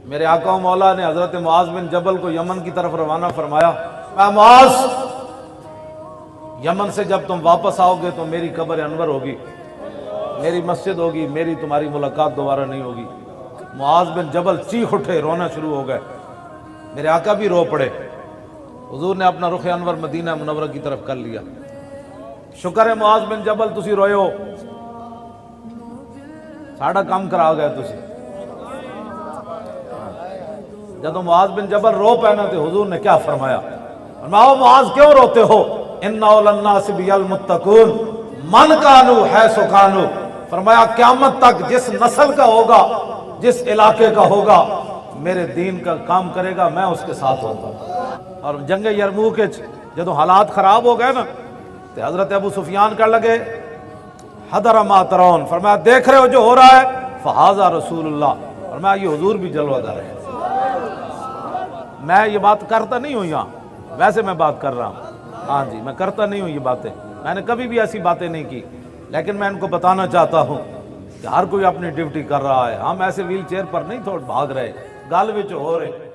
میرے آقا و مولا نے حضرت معاذ بن جبل کو یمن کی طرف روانہ فرمایا، اے معاذ، یمن سے جب تم واپس آؤ گے تو میری قبر انور ہوگی، میری مسجد ہوگی، میری تمہاری ملاقات دوبارہ نہیں ہوگی۔ معاذ بن جبل چیخ اٹھے، رونا شروع ہو گئے، میرے آقا بھی رو پڑے۔ حضور نے اپنا رخ انور مدینہ منورہ کی طرف کر لیا۔ شکر ہے معاذ بن جبل تسی روئے ہو، ساڑا کام کرا گیا تسی۔ جب معاذ بن جبل رو پہنا تو حضور نے کیا فرمایا؟ فرمایا معاذ کیوں روتے ہو؟ ان اول الناس بی المتقون من کانو حیث کانو۔ فرمایا قیامت تک جس نسل کا ہوگا، جس علاقے کا ہوگا، میرے دین کا کام کرے گا، میں اس کے ساتھ ہوگا۔ اور جنگ یرموک جدو حالات خراب ہو گئے نا تو حضرت ابو سفیان کر لگے حضر ما ترون، فرمایا دیکھ رہے ہو جو ہو رہا ہے، فہذا رسول اللہ، فرمایا یہ حضور بھی جلوہ در ہے۔ میں یہ بات کرتا نہیں ہوں یہاں، ویسے میں بات کر رہا ہوں، ہاں جی، میں کرتا نہیں ہوں یہ باتیں، میں نے کبھی بھی ایسی باتیں نہیں کی، لیکن میں ان کو بتانا چاہتا ہوں کہ ہر کوئی اپنی ڈیوٹی کر رہا ہے، ہم ایسے ویل چیئر پر نہیں تھوڑ بھاگ رہے، گل وچ ہو رہے۔